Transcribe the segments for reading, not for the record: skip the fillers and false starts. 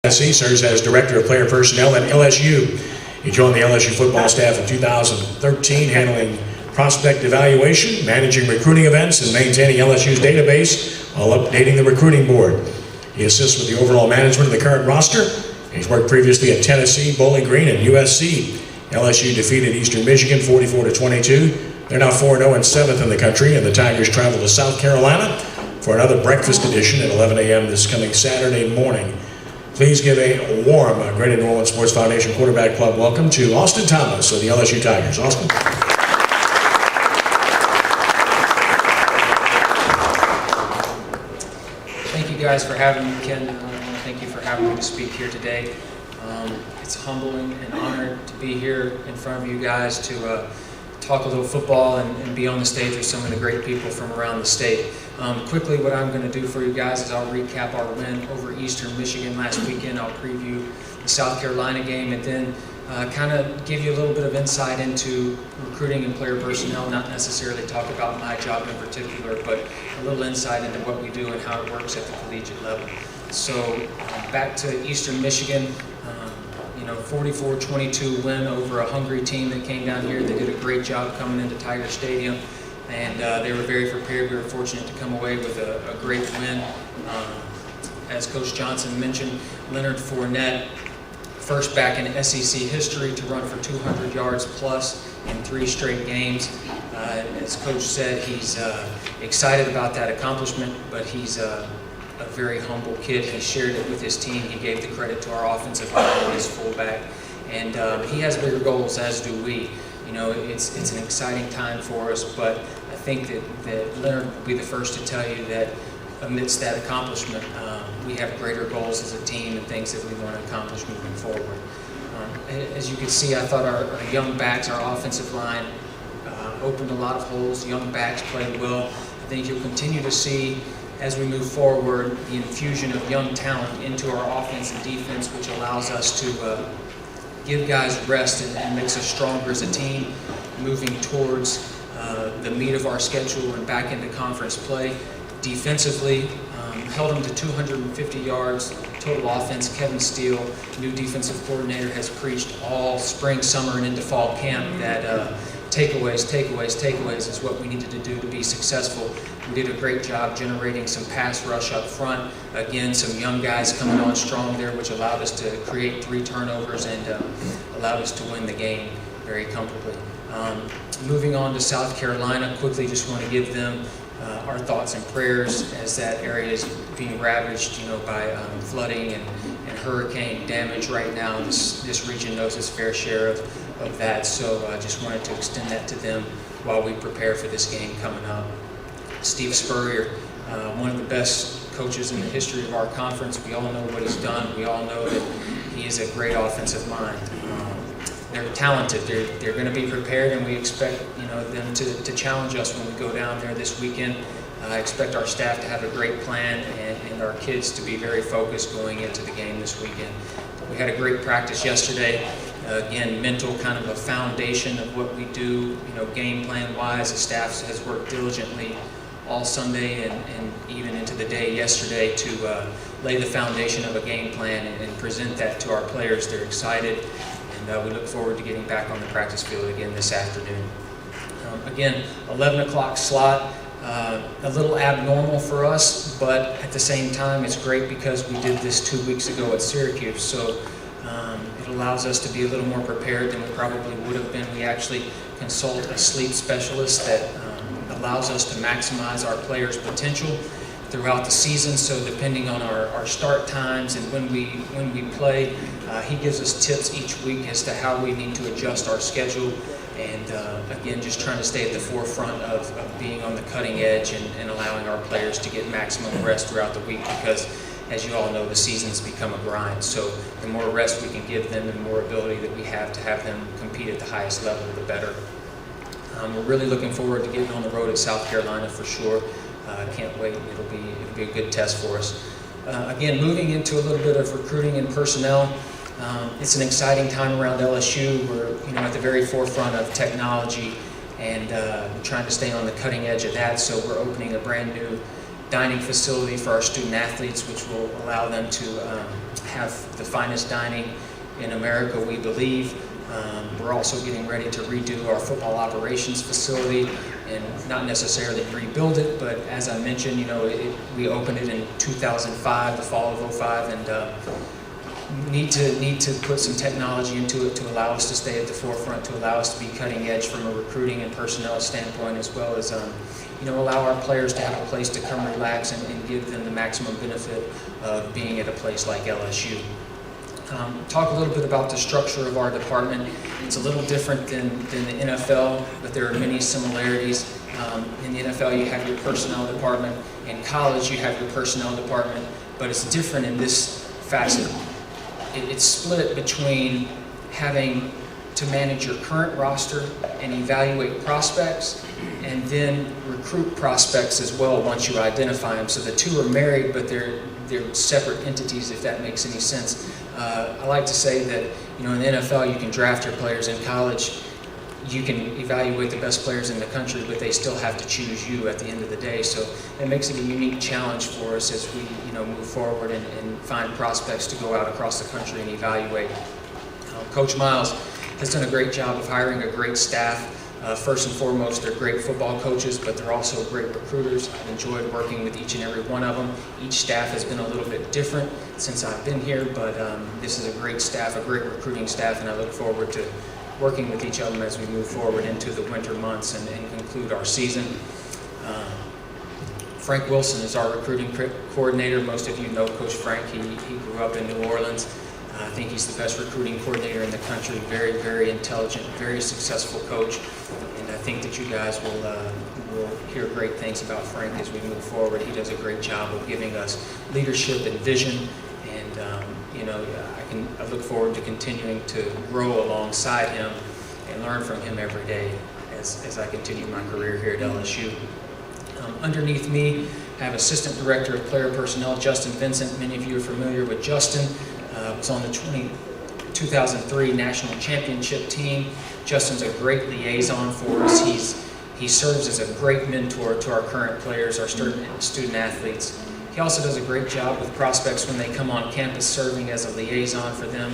He serves as Director of Player Personnel at LSU. He joined the LSU football staff in 2013, handling prospect evaluation, managing recruiting events, and maintaining LSU's database while updating the recruiting board. He assists with the overall management of the current roster. He's worked previously at Tennessee, Bowling Green, and USC. LSU defeated Eastern Michigan 44-22. They're now 4-0 and 7th in the country, and the Tigers travel to South Carolina for another breakfast edition at 11 a.m. this coming Saturday morning. Please give a warm Greater New Orleans Sports Foundation Quarterback Club welcome to Austin Thomas of the LSU Tigers. Austin. Thank you guys for having me, Ken. Thank you for having me to speak here today. It's humbling and honored to be here in front of you guys to talk a little football and be on the stage with some of the great people from around the state. Quickly, what I'm going to do for you guys is I'll recap our win over Eastern Michigan last weekend. I'll preview the South Carolina game and then kind of give you a little bit of insight into recruiting and player personnel, not necessarily talk about my job in particular, but a little insight into what we do and how it works at the collegiate level. So back to Eastern Michigan. 44-22 win over a hungry team that came down here. They did a great job coming into Tiger Stadium, and they were very prepared. We were fortunate to come away with a great win. As Coach Johnson mentioned, Leonard Fournette, first back in SEC history to run for 200 yards plus in 3 straight games. As Coach said, he's excited about that accomplishment, but he's a very humble kid. He shared it with his team. He gave the credit to our offensive line and his fullback. And he has bigger goals, as do we. It's an exciting time for us, but I think that Leonard will be the first to tell you that amidst that accomplishment, we have greater goals as a team and things that we want to accomplish moving forward. As you can see, I thought our young backs, our offensive line, opened a lot of holes. Young backs played well. I think you'll continue to see, as we move forward, the infusion of young talent into our offense and defense, which allows us to give guys rest and makes us stronger as a team, moving towards the meat of our schedule and back into conference play. Defensively, held them to 250 yards, total offense. Kevin Steele, new defensive coordinator, has preached all spring, summer, and into fall camp that takeaways is what we needed to do to be successful. We did a great job generating some pass rush up front. Again, some young guys coming on strong there, which allowed us to create 3 turnovers and allowed us to win the game very comfortably. Moving on to South Carolina, quickly just want to give them our thoughts and prayers as that area is being ravaged, by flooding and hurricane damage right now. This region knows its fair share of that, so I just wanted to extend that to them while we prepare for this game coming up. Steve Spurrier, one of the best coaches in the history of our conference. We all know what he's done. We all know that he is a great offensive mind. They're talented. They're going to be prepared, and we expect them to challenge us when we go down there this weekend. I expect our staff to have a great plan and our kids to be very focused going into the game this weekend. We had a great practice yesterday. Again, mental kind of a foundation of what we do, game plan wise. The staff has worked diligently all Sunday and even into the day yesterday to lay the foundation of a game plan and present that to our players. They're excited, and we look forward to getting back on the practice field again this afternoon. Again, 11 o'clock slot, a little abnormal for us, but at the same time it's great because we did this 2 weeks ago at Syracuse, so it allows us to be a little more prepared than we probably would have been. We actually consult a sleep specialist that allows us to maximize our players' potential throughout the season. So depending on our start times and when we play, he gives us tips each week as to how we need to adjust our schedule. And again, just trying to stay at the forefront of being on the cutting edge and allowing our players to get maximum rest throughout the week, because as you all know, the season's become a grind. So the more rest we can give them, the more ability that we have to have them compete at the highest level, the better. We're really looking forward to getting on the road at South Carolina for sure. Can't wait. It'll be a good test for us. Again, moving into a little bit of recruiting and personnel. It's an exciting time around LSU. We're at the very forefront of technology and trying to stay on the cutting edge of that. So we're opening a brand new dining facility for our student athletes, which will allow them to have the finest dining in America, we believe. We're also getting ready to redo our football operations facility, and not necessarily rebuild it, but as I mentioned, we opened it in 2005, the fall of '05, and need to put some technology into it to allow us to stay at the forefront, to allow us to be cutting edge from a recruiting and personnel standpoint, as well as allow our players to have a place to come relax and give them the maximum benefit of being at a place like LSU. Talk a little bit about the structure of our department. It's a little different than the NFL, but there are many similarities. In the NFL, you have your personnel department. In college, you have your personnel department, but it's different in this facet. It's split between having to manage your current roster and evaluate prospects, and then recruit prospects as well once you identify them. So the two are married, but they're separate entities, if that makes any sense. I like to say that in the NFL you can draft your players. In college you can evaluate the best players in the country, but they still have to choose you at the end of the day. So it makes it a unique challenge for us as we move forward and find prospects to go out across the country and evaluate. Coach Miles has done a great job of hiring a great staff. First and foremost, they're great football coaches, but they're also great recruiters. I've enjoyed working with each and every one of them. Each staff has been a little bit different since I've been here, but this is a great staff, a great recruiting staff, and I look forward to working with each of them as we move forward into the winter months and conclude our season. Frank Wilson is our recruiting coordinator. Most of you know Coach Frank. He grew up in New Orleans. I think he's the best recruiting coordinator in the country. Very, very intelligent, very successful coach. And I think that you guys will hear great things about Frank as we move forward. He does a great job of giving us leadership and vision. And, I look forward to continuing to grow alongside him and learn from him every day as I continue my career here at LSU. Underneath me, I have Assistant Director of Player Personnel, Justin Vincent. Many of you are familiar with Justin. Was on the 2003 National Championship team. Justin's a great liaison for us. He serves as a great mentor to our current players, our student athletes. He also does a great job with prospects when they come on campus, serving as a liaison for them.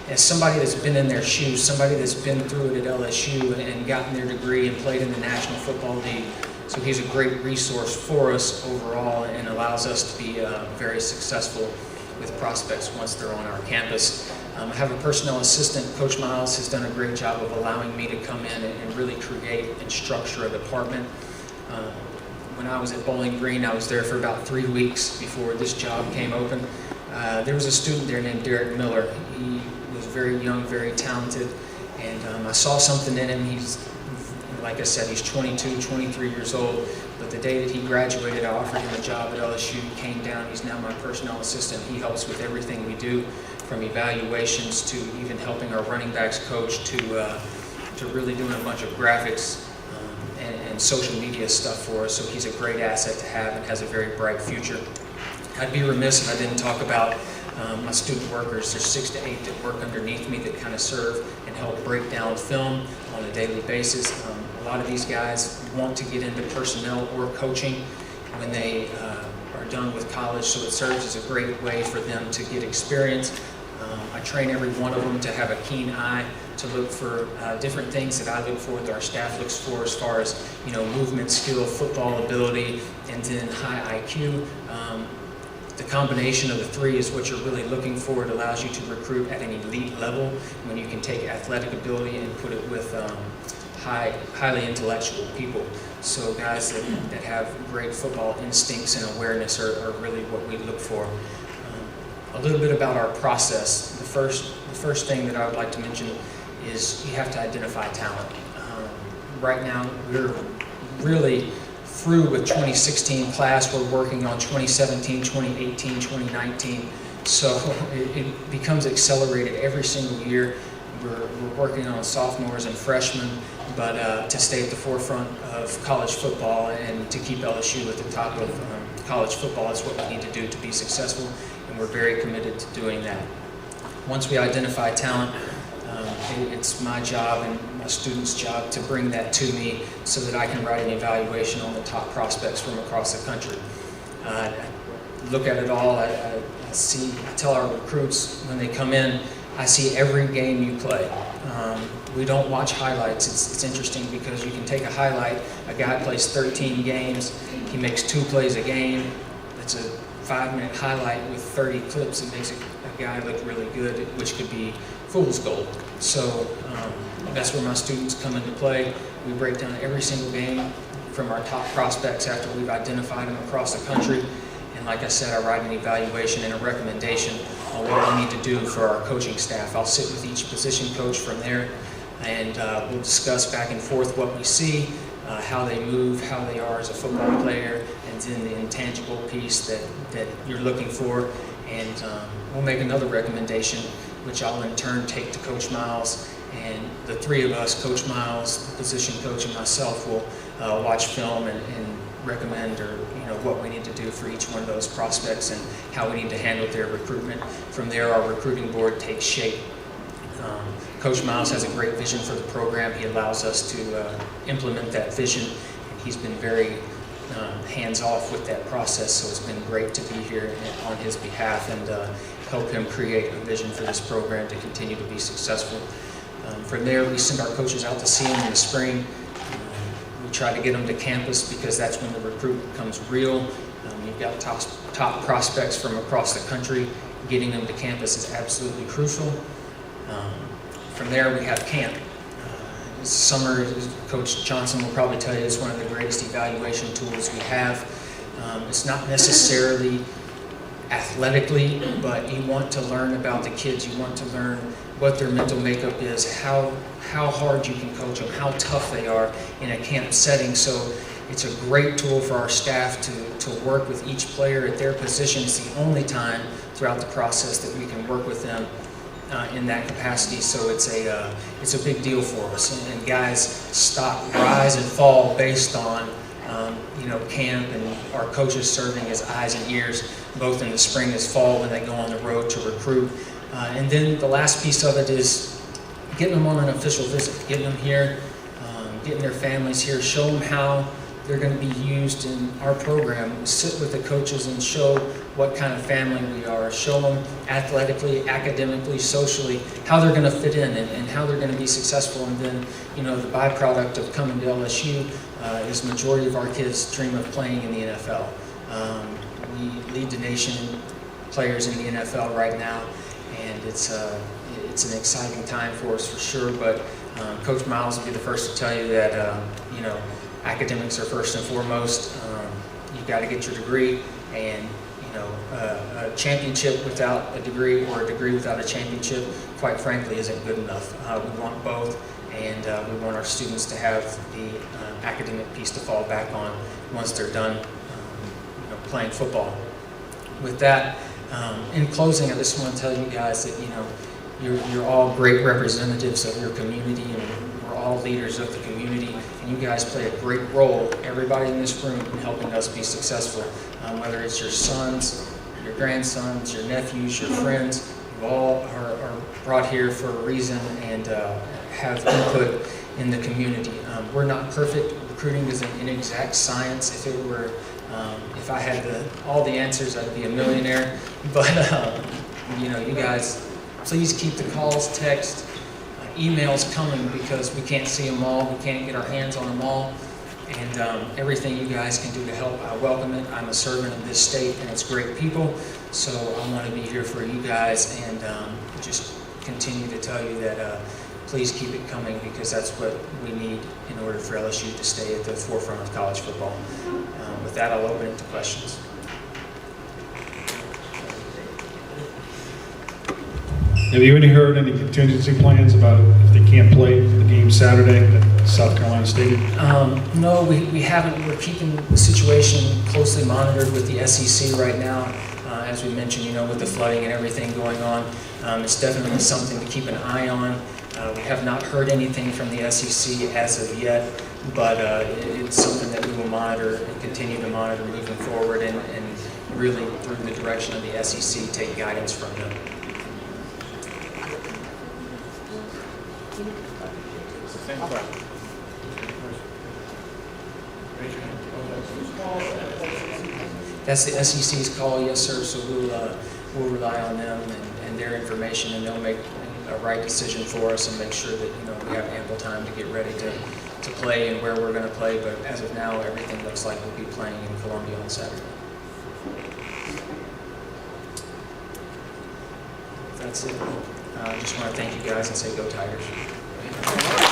As somebody that's been in their shoes, somebody that's been through it at LSU and gotten their degree and played in the National Football League. So he's a great resource for us overall and allows us to be very successful with prospects once they're on our campus. I have a personnel assistant. Coach Miles has done a great job of allowing me to come in and really create and structure a department. When I was at Bowling Green, I was there for about 3 weeks before this job came open. There was a student there named Derek Miller. He was very young, very talented, and I saw something in him. Like I said, he's 22, 23 years old, but the day that he graduated, I offered him a job at LSU. He came down. He's now my personnel assistant. He helps with everything we do, from evaluations to even helping our running backs coach to really doing a bunch of graphics and social media stuff for us. So he's a great asset to have and has a very bright future. I'd be remiss if I didn't talk about my student workers. There's 6 to 8 that work underneath me that kind of serve and help break down film on a daily basis. A lot of these guys want to get into personnel or coaching when they are done with college, so it serves as a great way for them to get experience. I train every one of them to have a keen eye to look for different things that I look for, that our staff looks for, as far as movement skill, football ability, and then high IQ. The combination of the three is what you're really looking for. It allows you to recruit at an elite level when you can take athletic ability and put it with highly intellectual people. So guys that have great football instincts and awareness are really what we look for. A little bit about our process. The first thing that I would like to mention is you have to identify talent. Right now, we're really through with 2016 class. We're working on 2017, 2018, 2019. So it becomes accelerated every single year. We're working on sophomores and freshmen, but to stay at the forefront of college football and to keep LSU at the top of college football is what we need to do to be successful, and we're very committed to doing that. Once we identify talent, it's my job and my students' job to bring that to me so that I can write an evaluation on the top prospects from across the country. look at it all. I tell our recruits when they come in, I see every game you play. We don't watch highlights. It's interesting because you can take a highlight, a guy plays 13 games, he makes 2 plays a game. It's a 5-minute highlight with 30 clips. It makes a guy look really good, which could be fool's gold. So that's where my students come into play. We break down every single game from our top prospects after we've identified them across the country. And like I said, I write an evaluation and a recommendation on what we need to do for our coaching staff. I'll sit with each position coach from there, and we'll discuss back and forth what we see, how they move, how they are as a football player, and then the intangible piece that you're looking for. And we'll make another recommendation, which I'll in turn take to Coach Miles. And the 3 of us, Coach Miles, the position coach, and myself, will watch film and recommend what we need to do for each one of those prospects and how we need to handle their recruitment. From there, our recruiting board takes shape. Coach Miles has a great vision for the program. He allows us to implement that vision, and he's been very hands-off with that process, so it's been great to be here on his behalf and help him create a vision for this program to continue to be successful. From there, we send our coaches out to see him in the spring. We try to get them to campus because that's when the recruit becomes real. You've got top prospects from across the country. Getting them to campus is absolutely crucial. From there, we have camp. This summer, Coach Johnson will probably tell you it's one of the greatest evaluation tools we have. It's not necessarily athletically, but you want to learn about the kids. You want to learn what their mental makeup is, how hard you can coach them, how tough they are in a camp setting. So it's a great tool for our staff to work with each player at their position. It's the only time throughout the process that we can work with them in that capacity. So it's a big deal for us. And guys rise and fall based on camp and our coaches serving as eyes and ears, both in the spring as fall when they go on the road to recruit. And then the last piece of it is getting them on an official visit, getting them here, getting their families here, show them how they're going to be used in our program. Sit with the coaches and show what kind of family we are. Show them athletically, academically, socially, how they're going to fit in and how they're going to be successful. And then, the byproduct of coming to LSU is majority of our kids dream of playing in the NFL. We lead the nation players in the NFL right now, and it's an exciting time for us for sure. But Coach Miles will be the first to tell you that academics are first and foremost. You've got to get your degree, and a championship without a degree or a degree without a championship, quite frankly, isn't good enough. We want both, and we want our students to have the academic piece to fall back on once they're done playing football. With that, in closing, I just want to tell you guys that you're all great representatives of your community, and we're all leaders of the community, and you guys play a great role, everybody in this room, in helping us be successful. Whether it's your sons, your grandsons, your nephews, your friends, you all are brought here for a reason and have input in the community. We're not perfect. Recruiting is an inexact science. If I had all the answers, I'd be a millionaire. But you guys, please keep the calls, text, emails coming, because we can't see them all. We can't get our hands on them all. And everything you guys can do to help, I welcome it. I'm a servant of this state and its great people, so I want to be here for you guys and just continue to tell you that please keep it coming, because that's what we need in order for LSU to stay at the forefront of college football. With that, I'll open it to questions. Have you heard any contingency plans about if they can't play the game Saturday at South Carolina Stadium? No, we haven't. We're keeping the situation closely monitored with the SEC right now. As we mentioned, with the flooding and everything going on, it's definitely something to keep an eye on. We have not heard anything from the SEC as of yet, but it's something that we will monitor and continue to monitor moving forward, and really through the direction of the SEC, take guidance from them. That's the SEC's call, yes, sir, so we'll rely on them and their information, and they'll make a right decision for us and make sure that, you know, we have ample time to get ready to play and where we're going to play, but as of now, everything looks like we'll be playing in Columbia on Saturday. That's it. I just want to thank you guys and say go Tigers.